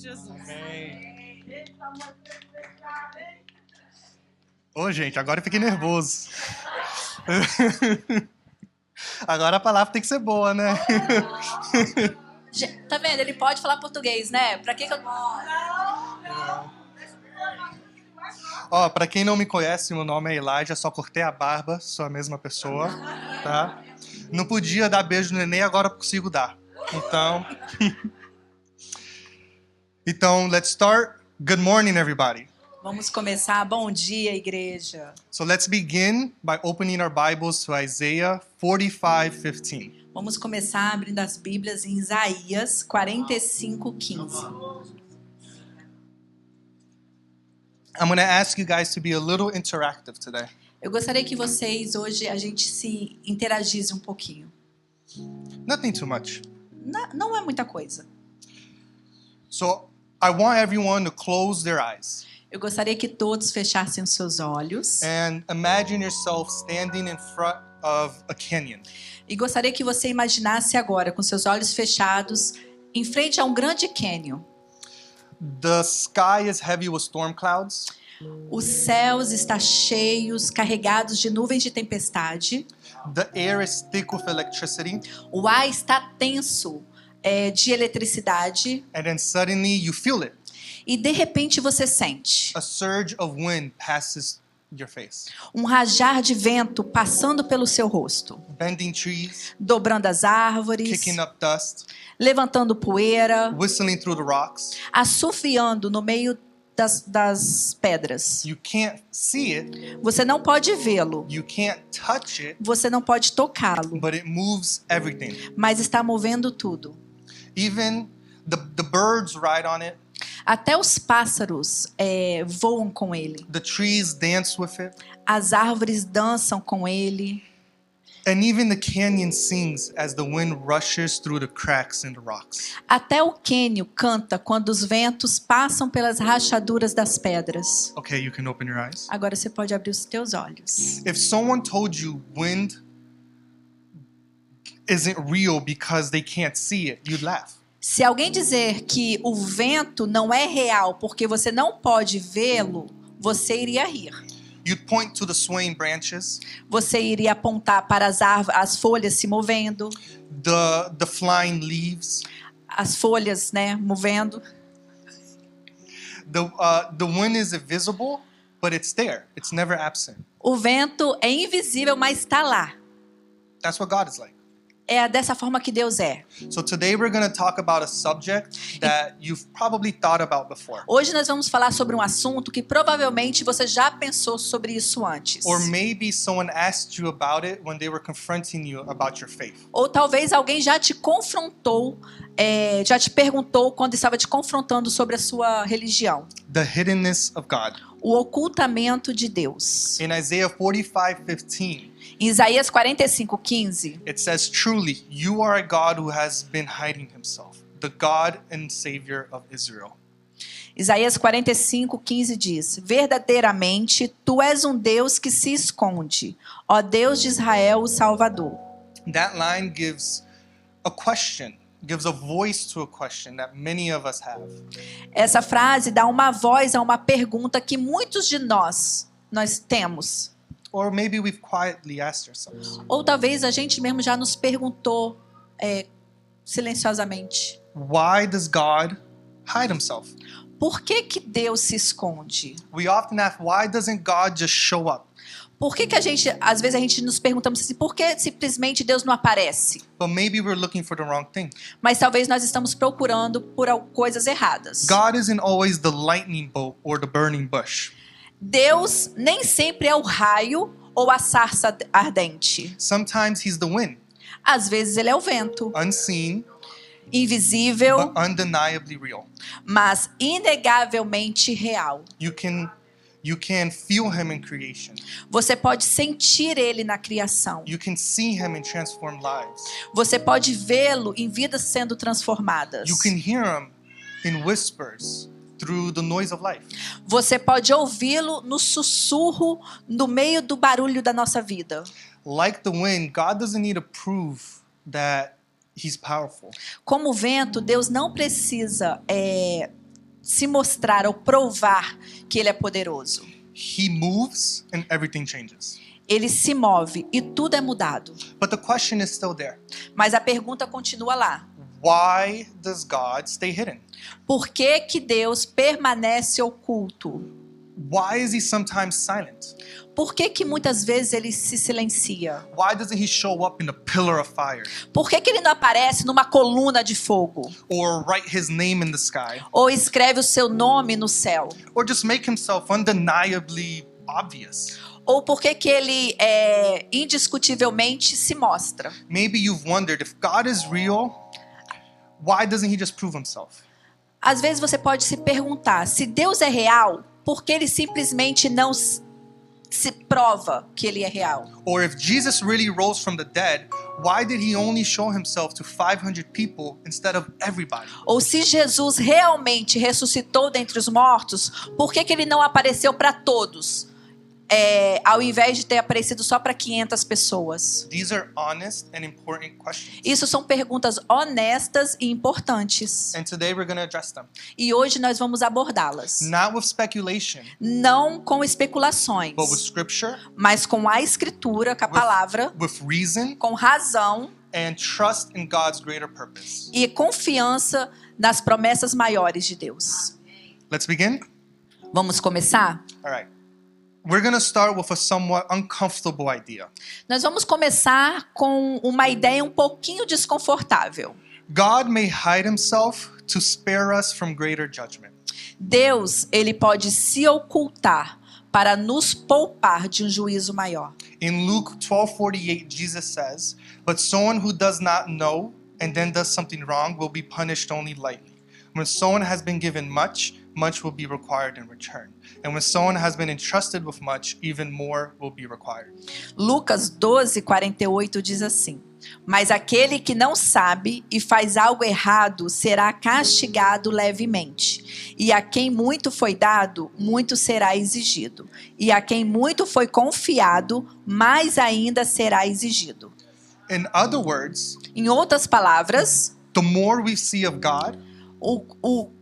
Jesus. Amém. Ô, gente, agora eu fiquei nervoso. Agora a palavra tem que ser boa, né? Tá vendo? Ele pode falar português, né? Pra que eu... Ó, pra quem não me conhece, meu nome é Elijah, só cortei a barba, sou a mesma pessoa, tá? Não podia dar beijo no neném, agora consigo dar. Então, let's start. Good morning, everybody. Vamos começar. Bom dia, igreja. So let's begin by opening our Bibles to Isaiah 45:15. Vamos começar abrindo as Bíblias em Isaías 45:15. I'm going to ask you guys to be a little interactive today. Eu gostaria que vocês, hoje, a gente se interagisse um pouquinho. Nothing too much. Não é muita coisa. So I want everyone to close their eyes Eu gostaria que todos fechassem os seus olhos. and imagine yourself standing in front of a canyon. E gostaria que você imaginasse agora, com seus olhos fechados, em frente a um grande cânion. The sky is heavy with storm clouds. Os céus estão cheios, carregados de nuvens de tempestade. The air is thick with electricity. O ar está tenso de eletricidade. And then suddenly you feel it. E de repente você sente A surge of wind passes your face. um rajar de vento passando pelo seu rosto, Bending trees, dobrando as árvores, kicking up dust, levantando poeira, whistling through the rocks. assoviando no meio das pedras. You can't see it, Você não pode vê-lo, you can't touch it, você não pode tocá-lo, but it moves everything. mas está movendo tudo. Even the birds ride on it, Até os pássaros voam com ele. the trees dance with it, As árvores dançam com ele. and even the canyon sings as the wind rushes through the cracks in the rocks. Até o cânion canta quando os ventos passam pelas rachaduras das pedras. Okay, you can open your eyes. Agora você pode abrir os teus olhos. If someone told you wind isn't real because they can't see it, you'd laugh. Se alguém dizer que o vento não é real porque você não pode vê-lo, você iria rir. You'd point to the swaying branches, Você iria apontar para as árvores, as folhas se movendo, the flying leaves. as folhas, movendo. The wind is invisible, but it's there. It's never absent. O vento é invisível, mas está lá. That's what God is like. É dessa forma que Deus é. So today we're going to talk about a subject that you've probably thought about before. Hoje nós vamos falar sobre um assunto que provavelmente você já pensou sobre isso antes. Or maybe someone asked you about it when they were confronting you about your faith. Ou talvez alguém já te confrontou, já te perguntou quando estava te confrontando sobre a sua religião. The hiddenness of God. O ocultamento de Deus. In Isaiah 45:15, Em Isaías 45:15, it says, "Truly, you are a God who has been hiding himself, the God and Savior of Israel." Isaías 45:15 diz: verdadeiramente, tu és um Deus que se esconde, ó Deus de Israel, o Salvador. That line gives a question, gives a voice to a question that many of us have. Essa frase dá uma voz a uma pergunta que muitos de nós temos. Or maybe we've quietly asked ourselves, Ou talvez a gente mesmo já nos perguntou silenciosamente: why does God hide himself? por que Deus se esconde? We often ask, why doesn't God just show up? Por que às vezes a gente nos perguntamos assim, por que simplesmente Deus não aparece? But maybe we're looking for the wrong thing. Mas talvez nós estamos procurando por coisas erradas. God isn't always the lightning bolt or the burning bush. Deus nem sempre é o raio ou a sarça ardente. Sometimes he's the wind, Às vezes ele é o vento, unseen, invisível, but undeniably real. mas inegavelmente real. You can feel him in creation. Você pode sentir ele na criação. You can see him in transformed lives. Você pode vê-lo em vidas sendo transformadas. You can hear him in whispers through the noise of life. Você pode ouvi-lo no sussurro, no meio do barulho da nossa vida. Like the wind, God doesn't need to prove that he's powerful. Como o vento, Deus não precisa se mostrar ou provar que ele é poderoso. He moves and everything changes. Ele se move e tudo é mudado. But the question is still there. Mas a pergunta continua lá. Why does God stay hidden? Por que que Deus permanece oculto? Why is he sometimes silent? Por que que muitas vezes ele se silencia? Why doesn't he show up in a pillar of fire? Por que que ele não aparece numa coluna de fogo? Or write his name in the sky? Ou escreve o seu nome no céu? Or just make himself undeniably obvious? Ou por que que ele indiscutivelmente se mostra? Maybe you've wondered, if God is real, why doesn't he just prove himself? Às vezes você pode se perguntar, se Deus é real, por que ele simplesmente não se prova que ele é real? Or if Jesus really rose from the dead, why did he only show himself to 500 people instead of everybody? Ou se Jesus realmente ressuscitou dentre os mortos, por que que ele não apareceu para todos? Ao invés de ter aparecido só para 500 pessoas. These are honest and important questions. Isso são perguntas honestas e importantes. And today we're going to address them. E hoje nós vamos abordá-las. Not with speculation, Não com especulações, but with scripture, mas com a escritura, com a palavra, with reason, com razão and trust in God's greater purpose. e confiança nas promessas maiores de Deus. Let's begin? Vamos começar? All right. We're going to start with a somewhat uncomfortable idea. Nós vamos começar com uma ideia um pouquinho desconfortável. God may hide himself to spare us from greater judgment. Deus, ele pode se ocultar para nos poupar de um juízo maior. In Luke 12:48, Jesus says, "But someone who does not know and then does something wrong will be punished only lightly. When someone has been given much, much will be required in return. And when someone has been entrusted with much, even more will be required." Lucas 12:48 diz assim: Mas aquele que não sabe e faz algo errado será castigado levemente. E a quem muito foi dado, muito será exigido. E a quem muito foi confiado, mais ainda será exigido. In other words, Em outras palavras, the more we see of God,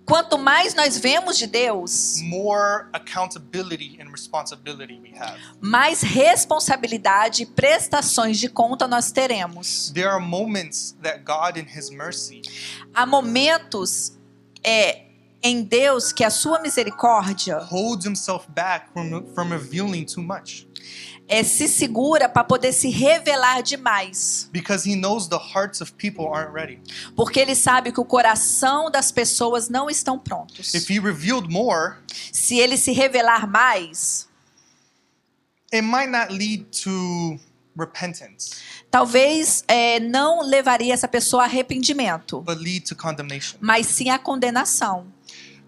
quanto mais nós vemos de Deus, more accountability and responsibility we have. mais responsabilidade e prestações de conta nós teremos. There are moments that God in his mercy Há momentos em Deus que a sua misericórdia holds himself back from revealing too much. Se segura para poder se revelar demais. Because he knows the hearts of people aren't ready. Porque ele sabe que o coração das pessoas não estão prontos. If he revealed more, Se ele se revelar mais, it might not lead to repentance, talvez não levaria essa pessoa a arrependimento, but lead to condemnation. mas sim a condenação.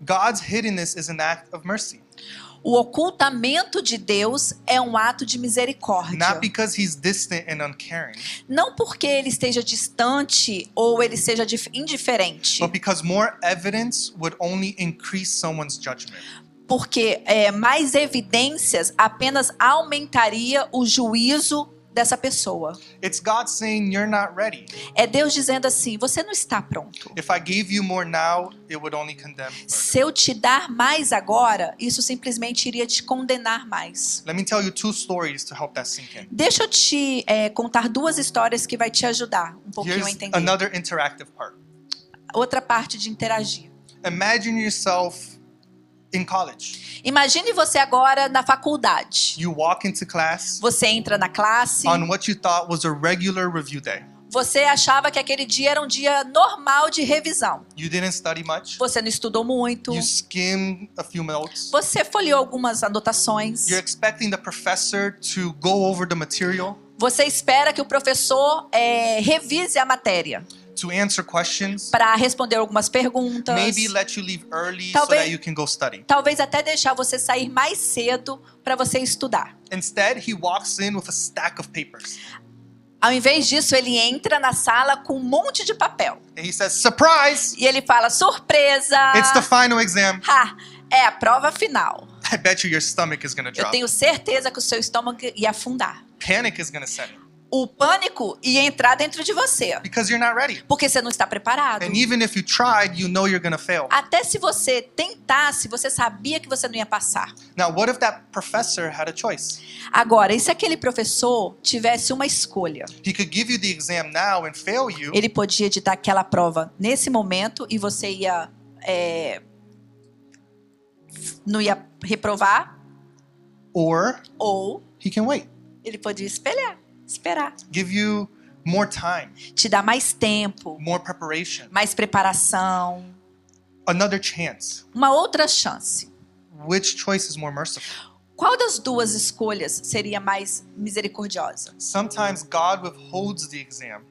God's hiddenness is an act of mercy. O ocultamento de Deus é um ato de misericórdia. Not because he's distant and uncaring, Não porque ele esteja distante ou ele seja indiferente. but because more evidence would only increase someone's judgment. Porque mais evidências apenas aumentaria o juízo dessa pessoa. It's God saying you're not ready. É Deus dizendo assim, você não está pronto. If I gave you more now, it would only condemn further. Se eu te dar mais agora, isso simplesmente iria te condenar mais. Let me tell you two stories to help that sink in. Deixa eu te contar duas histórias que vai te ajudar um pouquinho a Here's entender. another interactive part. Outra parte de interagir. Imagine yourself in college. Imagine você agora na faculdade. You walk into class Você entra na classe. on what you thought was a regular review day. Você achava que aquele dia era um dia normal de revisão. You didn't study much. Você não estudou muito. You skimmed a few notes. Você folheou algumas anotações. You're expecting the professor to go over the material, Você espera que o professor revise a matéria to answer questions, para responder algumas perguntas. maybe let you leave early so Talvez- that you can go study. Talvez até deixar você sair mais cedo para você estudar. Instead, he walks in with a stack of papers. Ao invés disso, ele entra na sala com um monte de papel. And he says, "Surprise! E ele fala, surpresa! It's the final exam." Ha! É a prova final. I bet you your stomach is going to Eu drop. tenho certeza que o seu estômago ia afundar. Panic is going to set in. o pânico ia entrar dentro de você, because you're not ready. porque você não está preparado. And even if you tried, you know you're going to fail. Até se você tentasse, você sabia que você não ia passar. Now, what if that professor had a choice? Agora, e se aquele professor tivesse uma escolha? He could give you the exam now and fail you, Ele podia te dar aquela prova nesse momento e você ia não ia reprovar, or ou he can wait. ele podia esperar. Give you more time, Te dar mais tempo, more preparation, mais preparação, another chance. uma outra chance. Which choice is more merciful? Qual das duas escolhas seria mais misericordiosa? Sometimes God withholds the exam.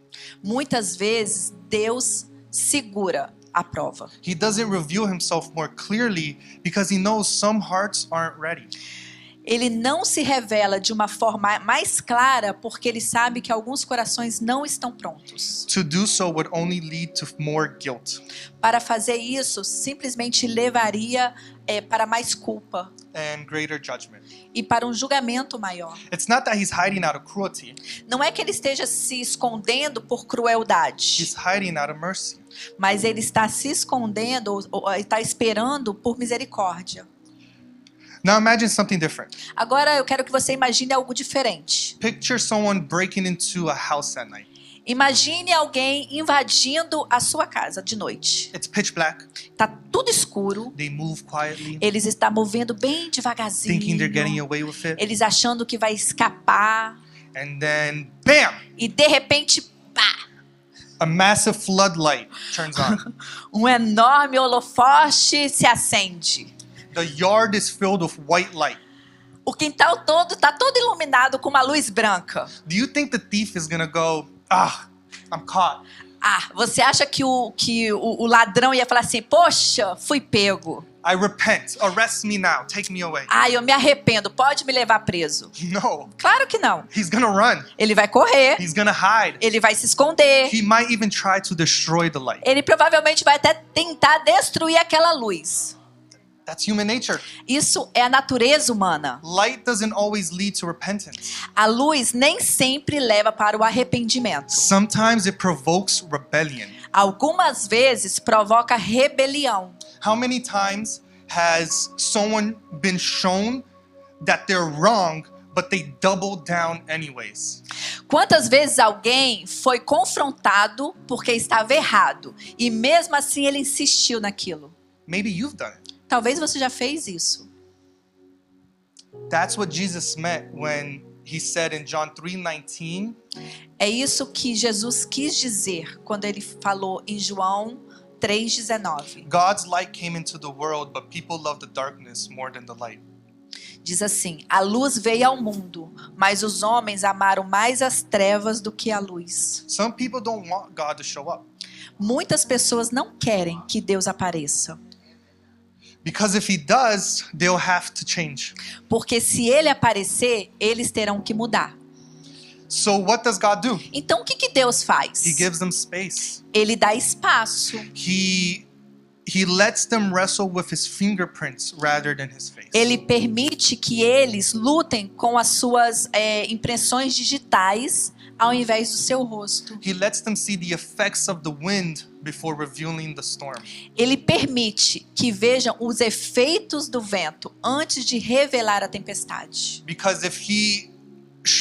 Muitas vezes Deus segura a prova. He doesn't reveal himself more clearly because he knows some hearts aren't ready. Ele não se revela de uma forma mais clara porque ele sabe que alguns corações não estão prontos. To do so would only lead to more guilt Para fazer isso, simplesmente levaria para mais culpa and greater judgment. e para um julgamento maior. It's not that he's hiding out of cruelty, Não é que ele esteja se escondendo por crueldade, he's hiding out of mercy. mas ele está se escondendo ou está esperando por misericórdia. Now imagine something different. Agora eu quero que você imagine algo diferente. Picture someone breaking into a house at night. Imagine alguém invadindo a sua casa de noite. It's pitch black. Tá tudo escuro. They move quietly, Eles estão movendo bem devagarzinho. thinking they're getting away with it. Eles achando que vai escapar. And then, bam! E de repente, pá! A massive floodlight turns on. Um enorme holofote se acende. The yard is filled with white light. O quintal todo tá todo iluminado com uma luz branca. Do you think the thief is gonna go, I'm caught? Você acha que o ladrão ia falar assim, poxa, fui pego. I repent. Arrest me now. Take me away. Eu me arrependo, pode me levar preso. No. Claro que não. He's gonna run. Ele vai correr, He's gonna hide. ele vai se esconder. He might even try to destroy the light. Ele provavelmente vai até tentar destruir aquela luz. That's human nature. Isso é a natureza humana. Light doesn't always lead to repentance. A luz nem sempre leva para o arrependimento. Sometimes it provokes rebellion. Algumas vezes provoca rebelião. How many times has someone been shown that they're wrong, but they double down anyways? Quantas vezes alguém foi confrontado porque estava errado e mesmo assim ele insistiu naquilo? Maybe you've done it. Talvez você já fez isso. That's what Jesus meant when he said in John 3:19, É isso que Jesus quis dizer quando ele falou em João 3,19. God's light came into the world, but people love the darkness more than the light. Diz assim: a luz veio ao mundo, mas os homens amaram mais as trevas do que a luz. Some people don't want God to show up. Muitas pessoas não querem que Deus apareça. Because if he does, they'll have to change. Porque se ele aparecer, eles terão que mudar. So what does God do? Então o que Deus faz? He gives them space. Ele dá espaço. He lets them wrestle with his fingerprints rather than his face. Ele permite que eles lutem com as suas impressões digitais ao invés do seu rosto. He lets them see the effects of the wind before revealing the storm. Ele permite que vejam os efeitos do vento antes de revelar a tempestade. Because if he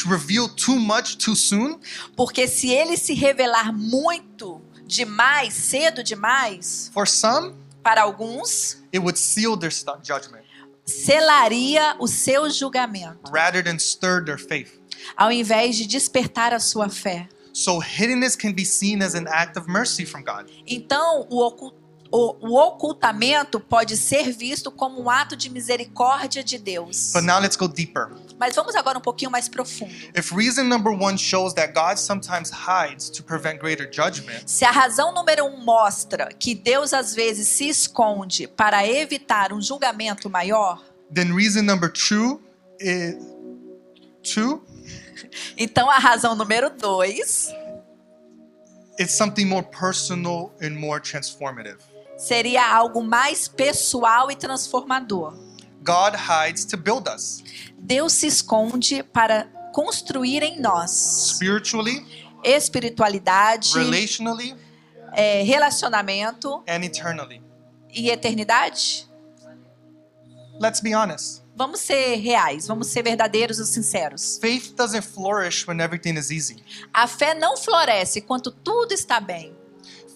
revealed too much too soon, Porque se ele se revelar muito demais, cedo demais, for some, para alguns, it would seal their judgment selaria o seu julgamento, rather than stir their faith. ao invés de despertar a sua fé. So hiddenness can be seen as an act of mercy from God. Então, o ocultamento pode ser visto como um ato de misericórdia de Deus. But now let's go deeper. Mas vamos agora um pouquinho mais profundo. If reason number 1 shows that God sometimes hides to prevent greater judgment, Se a razão número 1 mostra que Deus às vezes se esconde para evitar um julgamento maior, then reason number 2 is então a razão número 2 it's something more personal and more transformative. seria algo mais pessoal e transformador. God hides to build us. Deus se esconde para construir em nós spiritually, espiritualidade, relationally, relacionamento and eternally. e eternidade? Let's be honest. Vamos ser reais, vamos ser verdadeiros e sinceros. Faith doesn't flourish when everything is easy. A fé não floresce quando tudo está bem.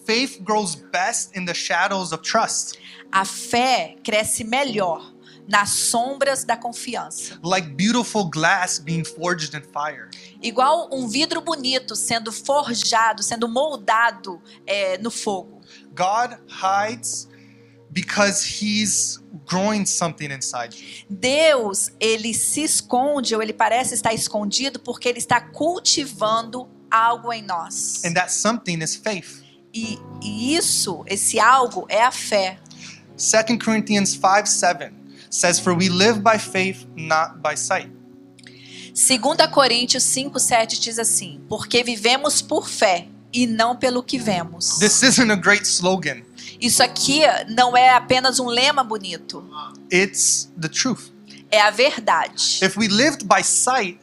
Faith grows best in the shadows of trust. A fé cresce melhor nas sombras da confiança. Like beautiful glass being forged in fire. Igual um vidro bonito sendo forjado, sendo moldado no fogo. God hides because he's growing something inside you. Deus, ele se esconde ou ele parece estar escondido porque ele está cultivando algo em nós. And that something is faith. E isso, esse algo é a fé. 2 Corinthians 5:7 says, "For we live by faith, not by sight." 2 Coríntios 5:7 diz assim: porque vivemos por fé e não pelo que vemos. This isn't a great slogan. Isso aqui não é apenas um lema bonito. It's the truth. É a verdade. If we lived by sight,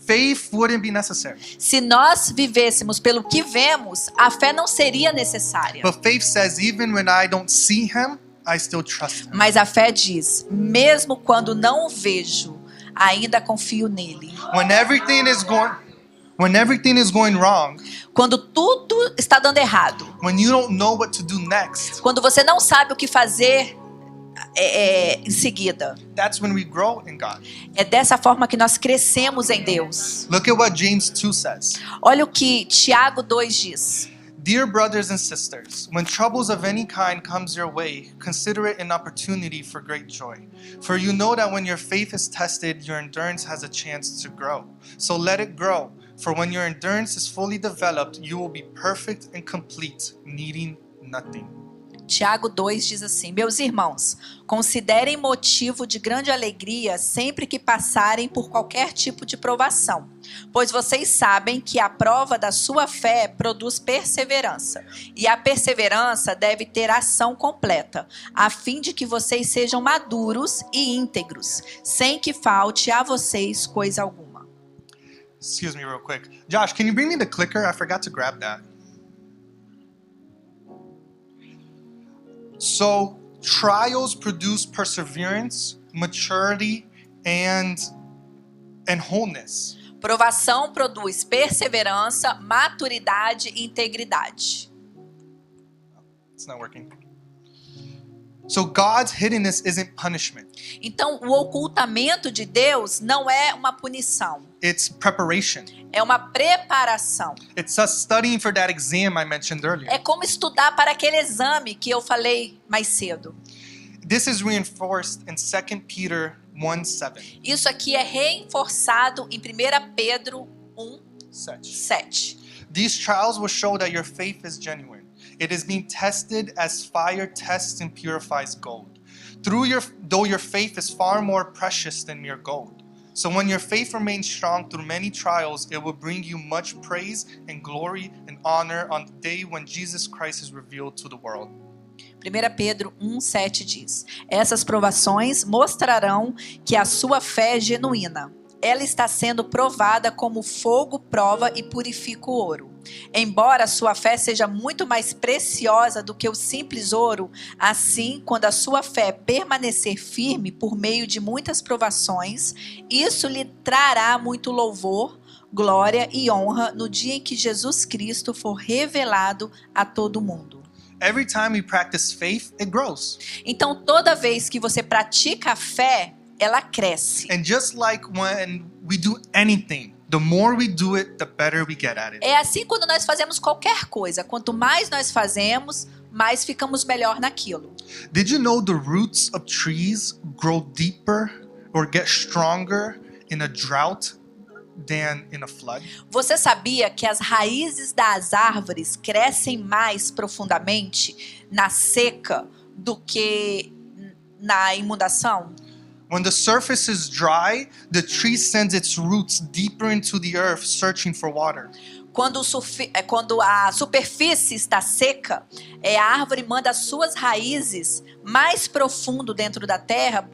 faith wouldn't be necessary. Se nós vivêssemos pelo que vemos, a fé não seria necessária. But faith says, even when I don't see him, I still trust him. Mas a fé diz, mesmo quando não o vejo, ainda confio nele. When everything is going wrong, Quando tudo está dando errado, when you don't know what to do next, quando você não sabe o que fazer em seguida, that's when we grow in God. é dessa forma que nós crescemos em Deus. Look at what James 2 says. Olha o que Tiago 2 diz. Dear brothers and sisters, when troubles of any kind comes your way, consider it an opportunity for great joy. For you know that when your faith is tested, your endurance has a chance to grow. So let it grow. For when your endurance is fully developed, you will be perfect and complete, needing nothing. Tiago 2 diz assim: meus irmãos, considerem motivo de grande alegria sempre que passarem por qualquer tipo de provação, pois vocês sabem que a prova da sua fé produz perseverança, e a perseverança deve ter ação completa, a fim de que vocês sejam maduros e íntegros, sem que falte a vocês coisa alguma. Excuse me real quick. Josh, can you bring me the clicker? I forgot to grab that. So, trials produce perseverance, maturity, and wholeness. Provação produz perseverança, maturidade e integridade. It's not working. So God's hiddenness isn't punishment. Então, o ocultamento de Deus não é uma punição. It's preparation. É uma preparação. It's us studying for that exam I mentioned earlier. É como estudar para aquele exame que eu falei mais cedo. This is reinforced in 2 Peter 1:7. Isso aqui é reforçado em 1 Pedro 1:7. These trials will show that your faith is genuine. It is being tested as fire tests and purifies gold. Though your faith is far more precious than mere gold. So when your faith remains strong through many trials, it will bring you much praise and glory and honor on the day when Jesus Christ is revealed to the world. 1 Pedro 1:7 diz: essas provações mostrarão que a sua fé é genuína. Ela está sendo provada como fogo prova e purifica o ouro. Embora a sua fé seja muito mais preciosa do que o simples ouro, assim, quando a sua fé permanecer firme por meio de muitas provações, isso lhe trará muito louvor, glória e honra no dia em que Jesus Cristo for revelado a todo mundo. Every time we practice faith, it grows. Então, toda vez que você pratica a fé, ela cresce. And just like when we do anything, the more we do it, the better we get at it. É assim quando nós fazemos qualquer coisa. Quanto mais nós fazemos, mais ficamos melhor naquilo. Did you know the roots of trees grow deeper or get stronger in a drought than in a flood? Você sabia que as raízes das árvores crescem mais profundamente na seca do que na inundação? When the surface is dry, the tree sends its roots deeper into the earth searching for water. Quando a superfície está seca, a árvore manda as suas raízes mais profundo dentro da terra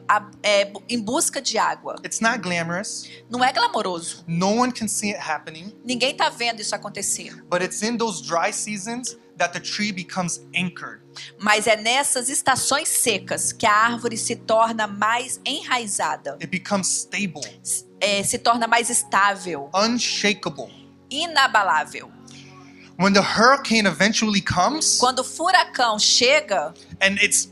em busca de água. It's not glamorous. Não é glamouroso. No one can see it happening. Ninguém está vendo isso acontecer. But it's in those dry seasons that the tree becomes anchored. Mas é nessas estações secas que a árvore se torna mais enraizada. It becomes stable, Se torna mais estável, unshakable. inabalável. When the hurricane eventually comes Quando o furacão chega and it's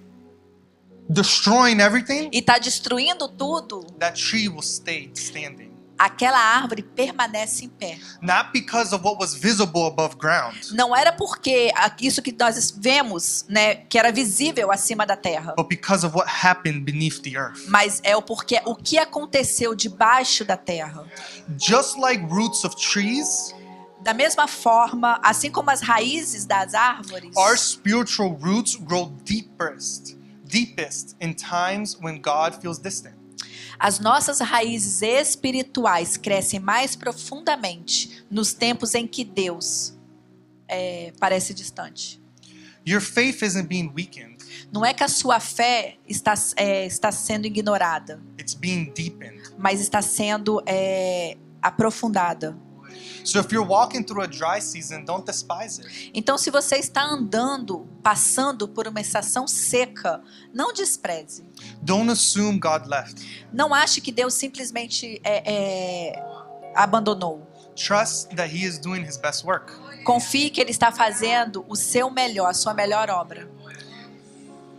destroying everything, e está destruindo tudo, that tree will stay standing. aquela árvore permanece em pé. Not because of what was visible above ground, Não era porque isso que nós vemos, né, que era visível acima da terra, but because of what happened beneath the earth. mas é o que aconteceu debaixo da terra. Just like roots of trees, Da mesma forma, assim como as raízes das árvores, our spiritual roots grow deepest in times when God feels distant. as nossas raízes espirituais crescem mais profundamente nos tempos em que Deus parece distante. Your faith isn't being weakened, Não é que a sua fé está sendo ignorada, it's being deepened. mas está sendo aprofundada. So if you're walking through a dry season, don't despise it. Então, se você está passando por uma estação seca, não despreze. Don't assume God left. Não ache que Deus simplesmente abandonou. Trust that He is doing His best work. Confie que Ele está fazendo o seu melhor, a sua melhor obra.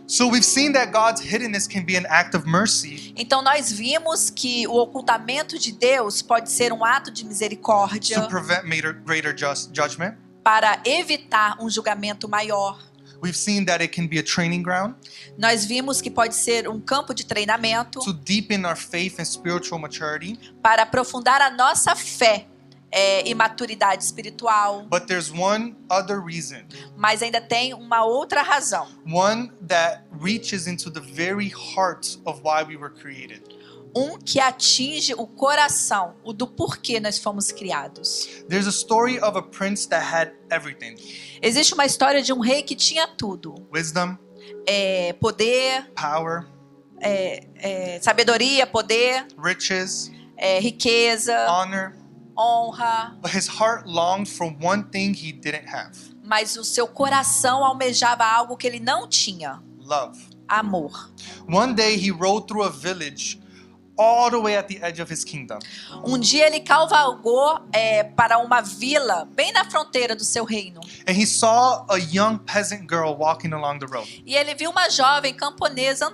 So we've seen that God's hiddenness can be an act of mercy Então, nós vimos que o ocultamento de Deus pode ser um ato de misericórdia to prevent greater judgment. para evitar um julgamento maior. We've seen that it can be a training ground Nós vimos que pode ser um campo de treinamento to deepen our faith and spiritual maturity. para aprofundar a nossa fé e maturidade espiritual. But there's one other reason, Mas ainda tem uma outra razão. one that reaches into the very heart of why we were created. Que atinge o coração, o do porquê nós fomos criados. There's a story of a prince that had everything: Existe uma história de um rei que tinha tudo. wisdom, Poder, power, sabedoria, poder, riches, riqueza, honor. honra. But his heart longed for one thing he didn't have: Mas o seu coração almejava algo que ele não tinha: love. amor. One day he rode through a village all the way at the edge of his kingdom. Um dia ele cavalgou para uma vila bem na fronteira do seu reino. And he saw a young peasant girl walking along the road. E ele viu uma jovem camponesa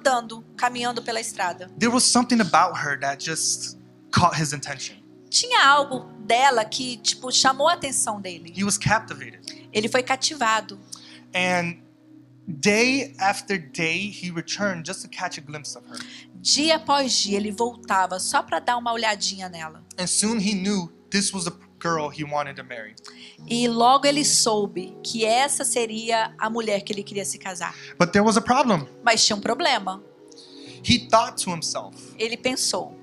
caminhando pela estrada. There was something about her that just caught his attention. Tinha algo dela que, chamou a atenção dele. He was captivated. Ele foi cativado. And day after day he returned just to catch a glimpse of her. Dia após dia ele voltava só para dar uma olhadinha nela. And soon he knew this was the girl he wanted to marry. E logo ele soube que essa seria a mulher que ele queria se casar. But there was a problem. Mas tinha um problema. He thought to himself, Ele pensou: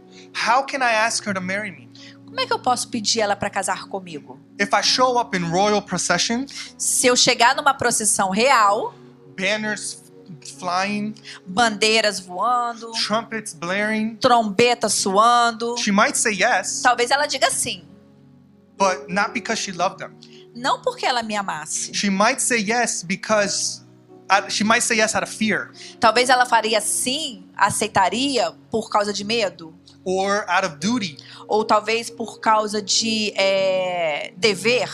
how can I ask her to marry me? como é que eu posso pedir ela para casar comigo? If I show up in royal procession, Se eu chegar numa procissão real, banners flying, bandeiras voando, trumpets blaring, trombeta soando, she might say yes, talvez ela diga sim. but not because she loved them. Não porque ela me amasse. She might say yes because she might say yes out of fear Talvez ela faria sim, aceitaria por causa de medo. or out of duty. Ou talvez por causa de dever.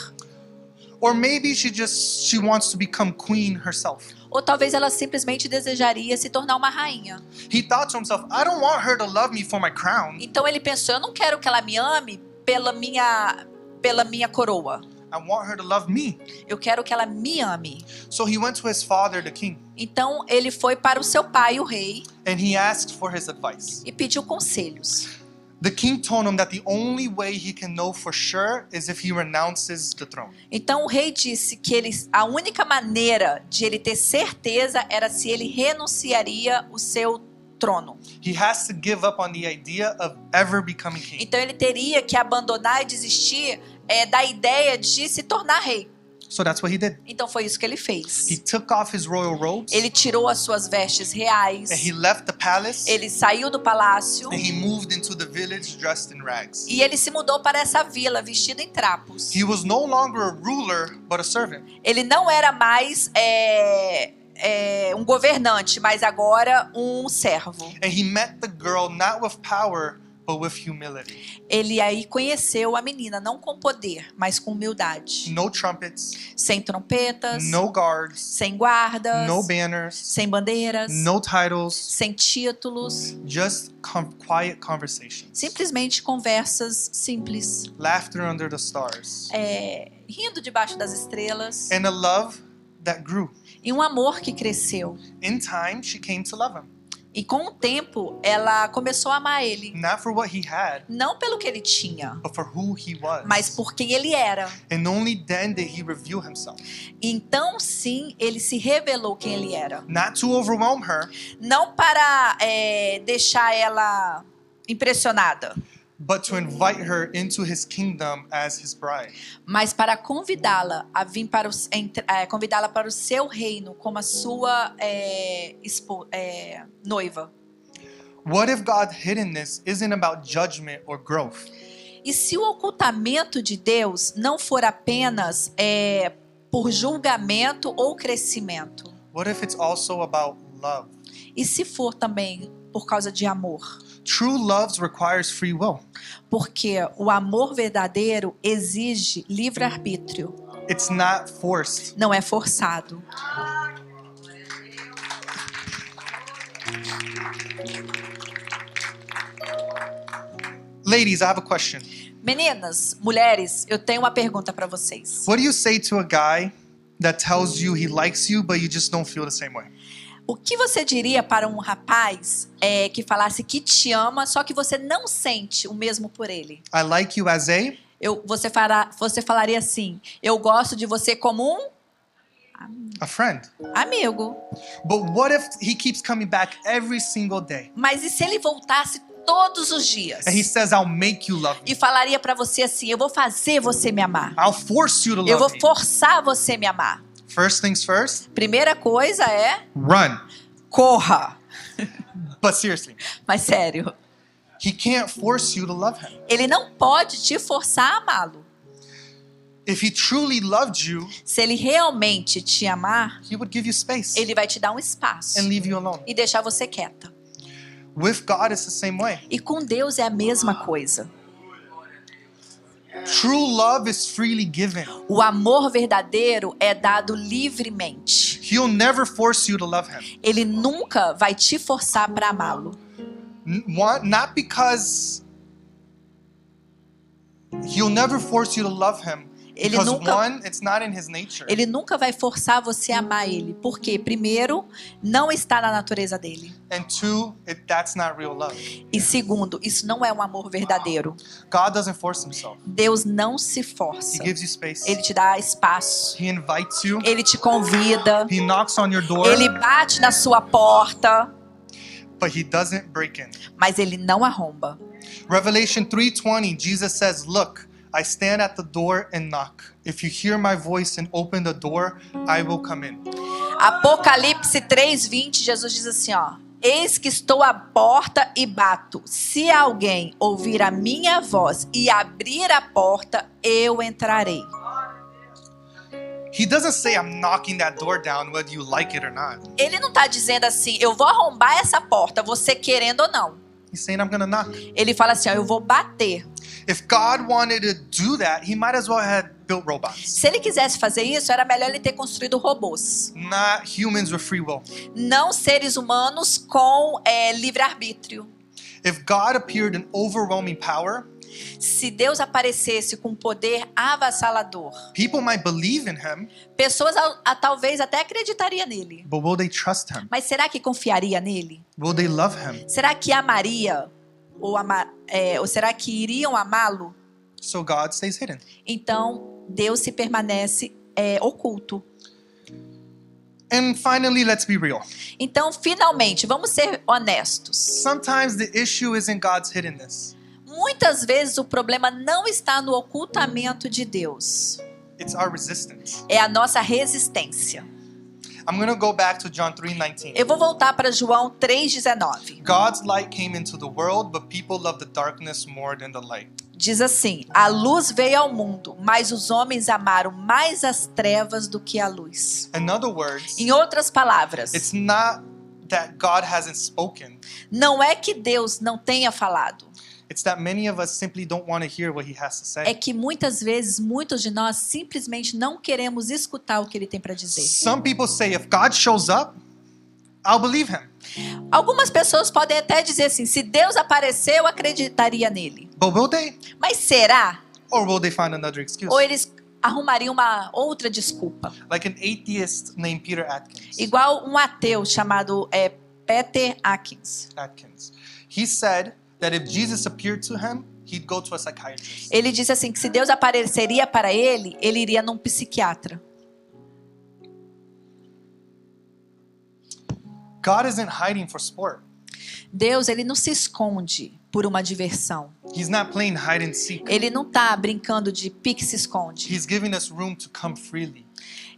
Or maybe she wants to become queen herself. Ou talvez ela simplesmente desejaria se tornar uma rainha. He thought to himself, I don't want her to love me for my crown. Então ele pensou: eu não quero que ela me ame pela minha coroa. I want her to love me. Eu quero que ela me ame. So he went to his father, the king, Então ele foi para o seu pai, o rei, and he asked for his advice. e pediu conselhos. The king told him that the only way he can know for sure is if he renounces the throne. Então o rei disse que a única maneira de ele ter certeza era se ele renunciaria o seu trono. He has to give up on the idea of ever becoming king. Então ele teria que abandonar e desistir da ideia de se tornar rei. So that's what he did. Então foi isso que ele fez. He took off his royal robes Ele tirou as suas vestes reais. and he left the palace Ele saiu do palácio. and he moved into the village dressed in rags. E ele se mudou para essa vila vestido em trapos. He was no longer a ruler but a servant. Ele não era mais um governante, mas agora um servo. And he met the girl not with power but with humility. Ele aí conheceu a menina, não com poder, mas com humildade. No trumpets, Sem trompetas, no guards, sem guardas, no banners, sem bandeiras, no titles, sem títulos. just quiet conversations. Simplesmente conversas simples. Laughter under the stars. Rindo debaixo das estrelas. And a love that grew. E um amor que cresceu. In time, she came to love him. E com o tempo, ela começou a amar ele. Not for what he had, Não pelo que ele tinha, but for who he was. mas por quem ele era. And only then did he reveal himself. Então, sim, ele se revelou quem ele era. Not to overwhelm her, Não para deixar ela impressionada, but to invite her into his kingdom as his bride. mas para convidá-la a vir convidá-la para o seu reino como a sua noiva. What if God's hiddenness isn't about judgment or growth? E se o ocultamento de Deus não for apenas por julgamento ou crescimento? What if it's also about love? E se for também por causa de amor? True love requires free will. Porque o amor verdadeiro exige livre-arbítrio. It's not forced. Não é forçado. Ladies, I have a question. Meninas, mulheres, eu tenho uma pergunta para vocês. What do you say to a guy that tells you he likes you, but you just don't feel the same way? O que você diria para um rapaz que falasse que te ama, só que você não sente o mesmo por ele? I like you as a... Você falaria assim: eu gosto de você como um a friend. amigo. But what if he keeps coming back every single day? Mas e se ele voltasse todos os dias? And he says, I'll make you love me. E falaria para você assim: eu vou fazer você me amar. I'll force you to Eu vou love me. forçar você me amar. First things first, Primeira coisa é run. corra. But seriously, Mas sério, he can't force you to love him. ele não pode te forçar a amá-lo. If he truly loved you, Se ele realmente te amar, he would give you space ele vai te dar um espaço and leave you alone. e deixar você quieta. With God, it's the same way. E com Deus é a mesma coisa. True love is freely given. O amor verdadeiro é dado livremente. He'll never force you to love him. Ele nunca vai te forçar para amá-lo. Not because he'll never force you to love him. Ele Because nunca- one, it's not in his nature. Ele nunca vai forçar você a amar ele. Porque, primeiro, não está na natureza dele. And two, that's not real love. E segundo, isso não é um amor verdadeiro. God doesn't force himself. Deus não se He força. gives you space. Ele te dá espaço. He invites you. Ele te convida. He knocks on your door, Ele bate na sua porta. but he doesn't break in. Mas ele não arromba. Revelation 3:20, Jesus says, "Look, I stand at the door and knock. If you hear my voice and open the door, I will come in." Apocalipse 3:20, Jesus diz assim, ó: eis que estou à porta e bato. Se alguém ouvir a minha voz e abrir a porta, eu entrarei. He doesn't say, "I'm knocking that door down whether you like it or not." Ele não está dizendo assim: eu vou arrombar essa porta, você querendo ou não. He's saying, "I'm going to knock." Ele fala assim, ó: eu vou bater. If God wanted to do that, he might as well have built robots, Se ele quisesse fazer isso, era melhor ele ter construído robôs. not humans with free will. Não seres humanos com livre-arbítrio. If God appeared in overwhelming power, Se Deus aparecesse com poder avassalador, people might believe in him, pessoas talvez até acreditariam nele. but will they trust him? Mas será que confiaria nele? Will they love him? Será que amaria? Ou será que iriam amá-lo? So God stays hidden. Então, Deus se permanece oculto. And finally, let's be real. Então, finalmente, vamos ser honestos. Sometimes the issue isn't God's hiddenness. Muitas vezes o problema não está no ocultamento de Deus. It's our resistance. É a nossa resistência. I'm going to go back to John 3:19. Eu vou voltar para João 3,19. God's light came into the world, but people love the darkness more than the light. Diz assim: a luz veio ao mundo, mas os homens amaram mais as trevas do que a luz. In other words, Em outras palavras, it's not that God hasn't spoken. não é que Deus não tenha falado. It's that many of us simply don't want to hear what he has to É say. que muitas vezes, muitos de nós simplesmente não queremos escutar o que ele tem para dizer. Some people say if God shows up, I'll believe him. Algumas pessoas podem até dizer assim: se Deus aparecer, eu acreditaria nele. But will they? Mas será? Or will they find another excuse? Ou eles arrumariam uma outra desculpa? Like an atheist named Peter Atkins. Igual um ateu chamado Peter Atkins. He said that if Jesus appeared to him, he'd go to a psychiatrist. Ele disse assim que se Deus apareceria para ele, ele iria num psiquiatra. God isn't hiding for sport. Deus, ele não se esconde por uma diversão. He's not playing hide and seek. Ele não está brincando de pique-se-esconde. He's giving us room to come freely.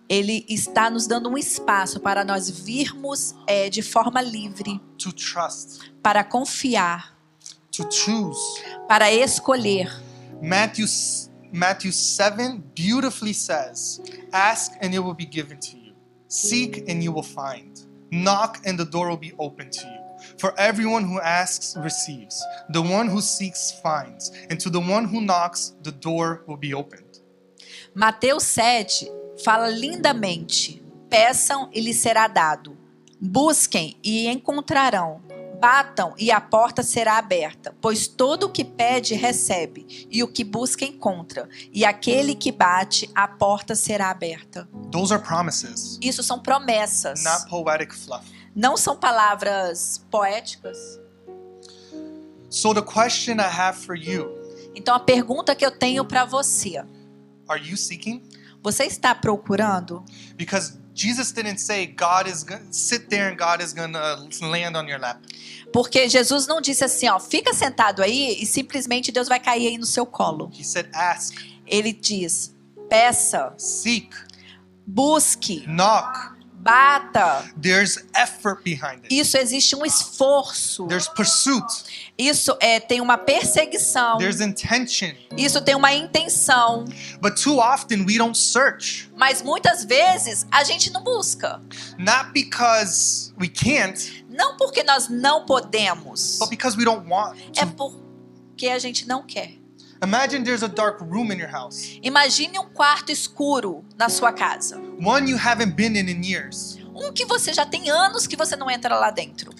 Ele está nos dando um espaço para nós virmos de forma livre, To trust, para confiar, to choose. para escolher. Matthew 7 beautifully says, "Ask and it will be given to you. Seek and you will find. Knock and the door will be open to you. For everyone who asks receives. The one who seeks finds. And to the one who knocks, the door will be opened." Mateus 7 fala lindamente: peçam e lhes será dado. Busquem e encontrarão. Batam e a porta será aberta. Pois todo o que pede recebe, e o que busca encontra. E aquele que bate, a porta será aberta. Those are promises, Isso são promessas. not poetic fluff. Não são palavras poéticas. So the question I have for you, Então a pergunta que eu tenho para você: are you seeking? você está procurando? Because Jesus didn't say God is going to sit there and God is going to land on your lap. Porque Jesus não disse assim, ó, fica sentado aí e simplesmente Deus vai cair aí no seu colo. He said ask, Ele diz: peça, seek, busque, knock. bata. There's effort behind it. Isso existe um esforço. There's pursuit. Isso tem uma perseguição. There's intention. Isso tem uma intenção. But too often we don't search. Mas muitas vezes a gente não busca. Not because we can't, Não porque nós não podemos. but because we don't want É to. porque a gente não quer. Imagine there's a dark room in your house. Imagine um quarto escuro na sua casa. One you haven't been in years. Um que você já tem anos que você não entra lá dentro.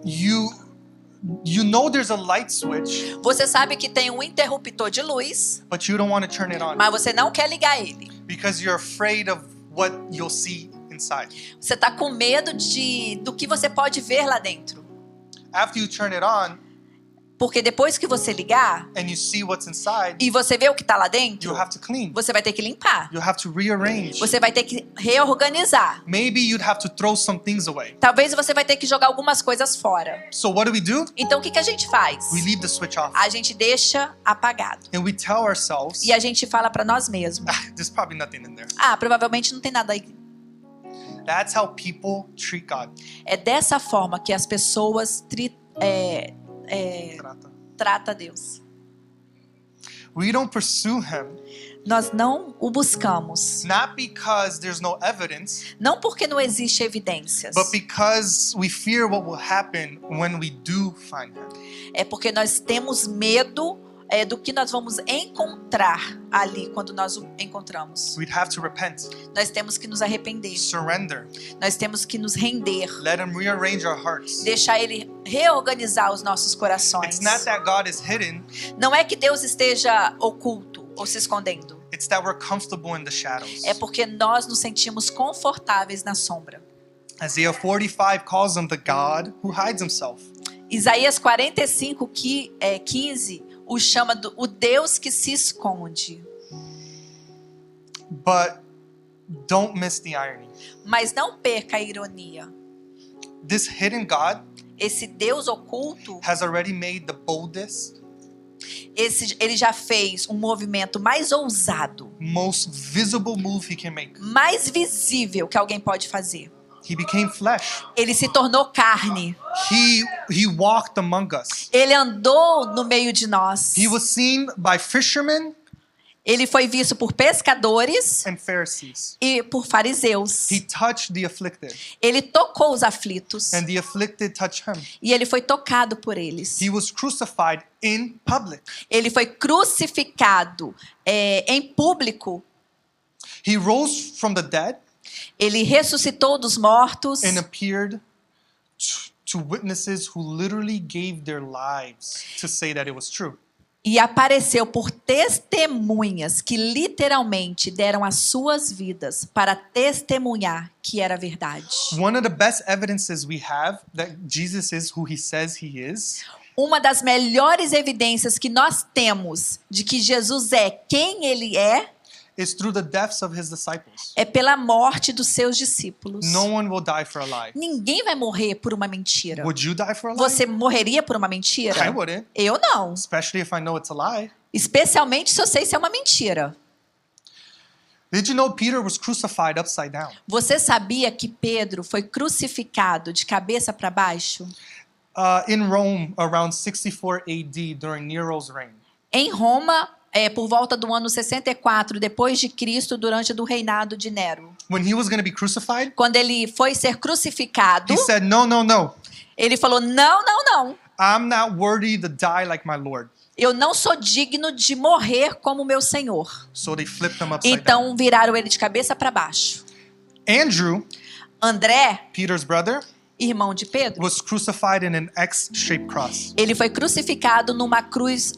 You know there's a light switch, Você sabe que tem um interruptor de luz, but you don't want to turn it on mas você não quer ligar ele. because you're afraid of what you'll see inside. Você está com medo do que você pode ver lá dentro. After you turn it on Porque depois que você ligar and you see what's inside, e você vê o que está lá dentro, you have to clean. você vai ter que limpar. You have to rearrange. Você vai ter que reorganizar. Maybe you'd have to throw some things away. Talvez você vai ter que jogar algumas coisas fora. So what do? Então o que a gente faz? We leave the switch off. A gente deixa apagado. And we tell ourselves, E a gente fala para nós mesmos: there's probably nothing in there. ah, provavelmente não tem nada aí. That's how people treat God. É dessa forma que as pessoas tratam Deus. We don't pursue him, Nós não o buscamos. not because there's no evidence, Não porque não existe evidências. but because we fear what will happen when we do find him. É porque nós temos medo do que nós vamos encontrar ali quando nós o encontramos. We'd have to repent, Nós temos que nos arrepender. surrender, Nós temos que nos render. let him rearrange our hearts. Deixar ele reorganizar os nossos corações. It's not that God is hidden, Não é que Deus esteja oculto ou se escondendo. it's that we're comfortable in the shadows. É porque nós nos sentimos confortáveis na sombra. Isaiah 45 calls him the God who hides himself. Isaías 45, 15 o chama o Deus que se esconde. But don't miss the irony. Mas não perca a ironia. this hidden God esse Deus oculto, has already made the boldest, ele já fez um movimento mais ousado, most visible move he can make. mais visível que alguém pode fazer. He became flesh. Ele se tornou carne. He walked among us. Ele andou no meio de nós. He was seen by fishermen Ele foi visto por pescadores and Pharisees. e por fariseus. He touched the afflicted, Ele tocou os aflitos and the afflicted touched him. e ele foi tocado por eles. He was crucified in public. Ele foi crucificado em público. He rose from the dead Ele ressuscitou dos mortos and appeared to witnesses who literally gave their lives to say that it was true. e apareceu por testemunhas que literalmente deram as suas vidas para testemunhar que era verdade. One of the best evidences we have that Jesus is who he says he is Uma das melhores evidências que nós temos de que Jesus é quem ele é is through the deaths of his disciples. é pela morte dos seus discípulos. No one will die for a lie. Ninguém vai morrer por uma mentira. Would you die for a lie? Você morreria por uma mentira? I wouldn't, Eu não. especially if I know it's a lie. Especialmente se eu sei se é uma mentira. Did you know Peter was crucified upside down? Você sabia que Pedro foi crucificado de cabeça para baixo? In Rome, around 64 AD, during Nero's reign. Em Roma, por volta do ano 64 depois de Cristo, durante o reinado de Nero. When he was going to be crucified, Quando ele foi ser crucificado, he said, "No, no, no. ele falou: "Não, não, não. I'm not worthy to die like my Lord." Eu não sou digno de morrer como meu Senhor." So they flipped him upside down. Então viraram ele de cabeça para baixo. Andrew, André, Peter's brother, irmão de Pedro, was crucified in an X-shaped cross. ele foi crucificado numa cruz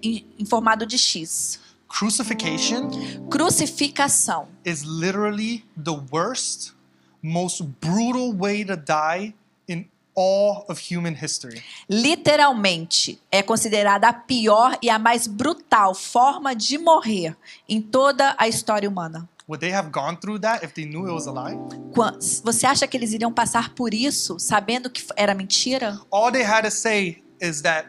em formato de X. Crucifixion Crucificação is literally the worst, most brutal way to die in all of human history. literalmente é considerada a pior e a mais brutal forma de morrer em toda a história humana. Would they have gone through that if they knew it was a lie? Você acha que eles iriam passar por isso sabendo que era mentira? All they had to say is that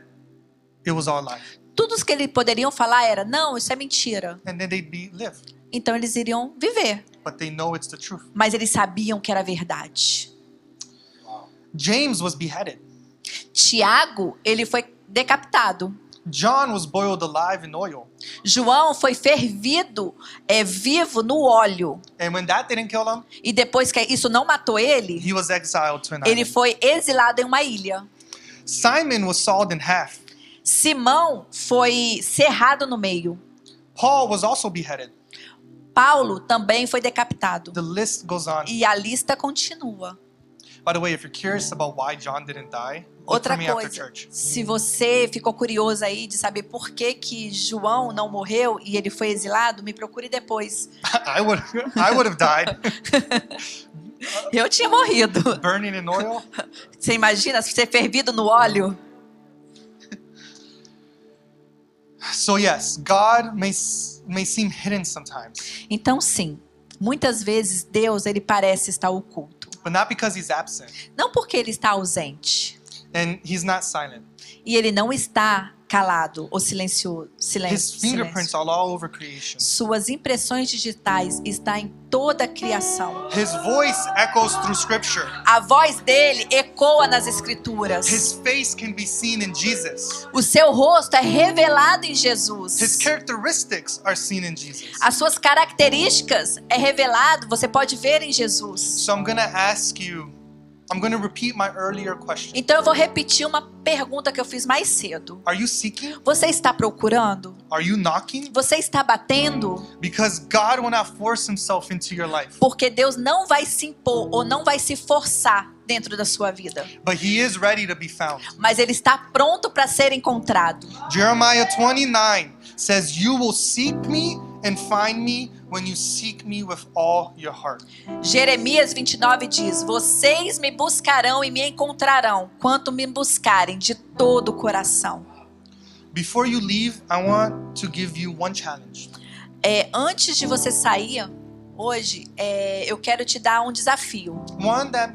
it was all a lie. Tudo o que eles poderiam falar era: não, isso é mentira. And then they'd live. Então eles iriam viver. But they know it's the truth. Mas eles sabiam que era verdade. James was beheaded. Tiago, ele foi decapitado. John was boiled alive in oil. João foi fervido vivo no óleo. And when that didn't kill him, E depois que isso não matou ele, he was exiled to an ele island. foi exilado em uma ilha. Simon was sawed in half. Simão foi cerrado no meio. Paul was also beheaded. Paulo também foi decapitado. The list goes on. E a lista continua. By the way, if you're curious about why John didn't die, look Outra for me after coisa, church. se você ficou curioso aí de saber por que João não morreu e ele foi exilado, me procure depois. I would have died. Eu tinha morrido. Burning in oil. Você imagina ser fervido no óleo? So yes, God may seem hidden sometimes, Então sim, muitas vezes Deus ele parece estar oculto. but not because he's absent Não porque ele está ausente. and he's not silent. E ele não está calado ou silencioso. His fingerprints are all over creation. Suas impressões digitais estão em toda a criação. His voice echoes through scripture. A voz dele ecoa nas escrituras. His face can be seen in Jesus. O seu rosto é revelado em His Jesus. characteristics are seen in Jesus. As suas características é revelado, você pode ver em Jesus. So I'm going to repeat my earlier question. Então eu vou repetir uma pergunta que eu fiz mais cedo. Are you seeking? Você está procurando? Are you knocking? Você está batendo? Because God will not force himself into your life. Porque Deus não vai se impor ou não vai se forçar dentro da sua vida. But he is ready to be found. Mas ele está pronto para ser encontrado. Jeremiah 29 says, "You will seek me and find me when you seek me with all your heart." Jeremias 29 diz: vocês me buscarão e me encontrarão quanto me buscarem de todo o coração. Before you leave, I want to give you one challenge. Antes de você sair, Hoje, eu quero te dar um desafio. One that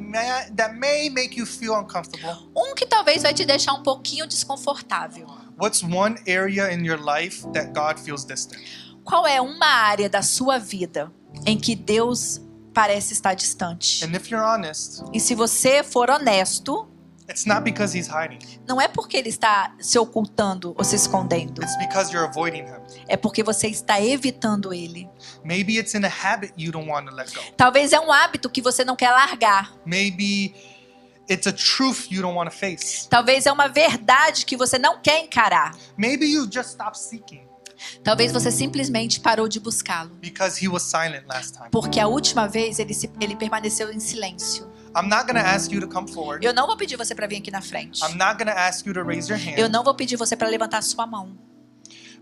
may make you feel uncomfortable. Um que talvez vai te deixar um pouquinho desconfortável. What's one area in your life that God feels distant? Qual é uma área da sua vida em que Deus parece estar distante? And if you're honest, E se você for honesto, it's not because he's hiding. não é porque ele está se ocultando ou se escondendo. It's because you're avoiding him. É porque você está evitando ele. Maybe it's in a habit you don't want to let go. Talvez é um hábito que você não quer largar. Maybe it's a truth you don't want to face. Talvez é uma verdade que você não quer encarar. Maybe you just stopped seeking Talvez você simplesmente parou de buscá-lo. because he was silent last time. Porque a última vez ele permaneceu em silêncio. I'm not going to ask you to come forward. Eu não vou pedir você para vir aqui na frente. I'm not going to ask you to raise your Eu hand. não vou pedir você para levantar sua mão.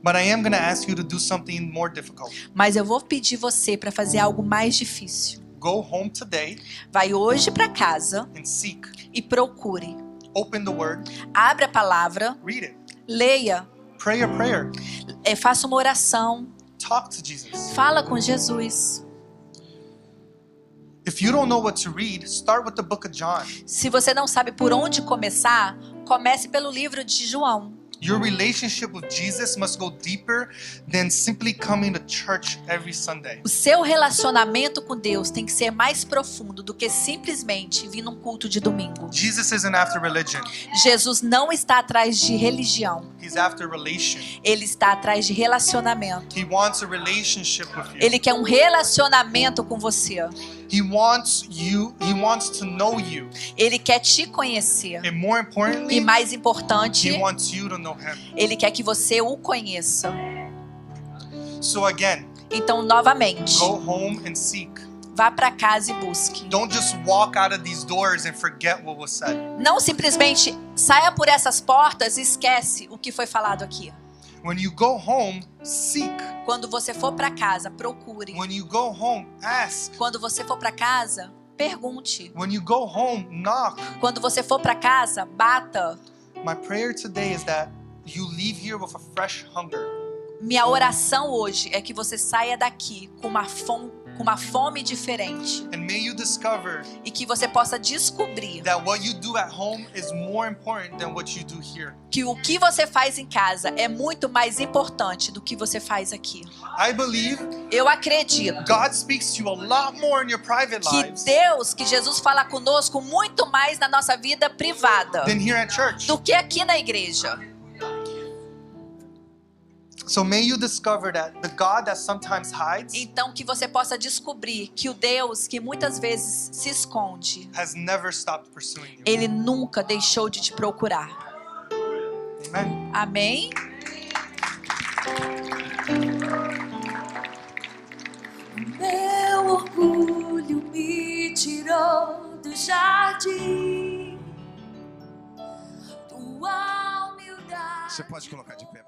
But I am going to ask you to do something more difficult. Mas eu vou pedir você para fazer algo mais difícil. Go home today Vai hoje para casa and seek. e procure. Open the word. Abra a palavra, Read it. leia, Pray a prayer. faça uma oração, Talk to Jesus. fala com Jesus. If you don't know what to read, start with the book of John. Se você não sabe por onde começar, comece pelo livro de João. Your relationship with Jesus must go deeper than simply coming to church every Sunday. O seu relacionamento com Deus tem que ser mais profundo do que simplesmente vir num culto de domingo. Jesus isn't after religion. Jesus não está atrás de religião. He's after relation. Ele está atrás de relacionamento. He wants a relationship with you. Ele quer um relacionamento com você. He wants to know you. Ele quer te conhecer. And more importantly, E mais importante, he wants you to know him. ele quer que você o conheça. So again, Então, novamente, go home and seek. vá para casa e busque. Don't just walk out of these doors and forget what was said. Não simplesmente saia por essas portas e esquece o que foi falado aqui. When you go home, seek. Quando você for para casa, procure. When you go home, ask. Quando você for para casa, pergunte. When you go home, knock. Quando você for para casa, bata. My prayer today is that you leave here with a fresh hunger. Minha oração hoje é que você saia daqui com uma fome diferente. And may you discover E que você possa descobrir that what you do at home is more important than what you do here. que o que você faz em casa é muito mais importante do que você faz aqui. I believe Eu acredito God speaks to you a lot more in your private que lives que Jesus fala conosco muito mais na nossa vida privada than here at church. do que aqui na igreja. So may you discover that the God that sometimes hides Então que você possa descobrir que o Deus que muitas vezes se esconde, has never stopped pursuing you. ele nunca deixou de te procurar. Amen. Amém? Meu orgulho me tirou do jardim. Tua humildade. Você pode colocar de pé.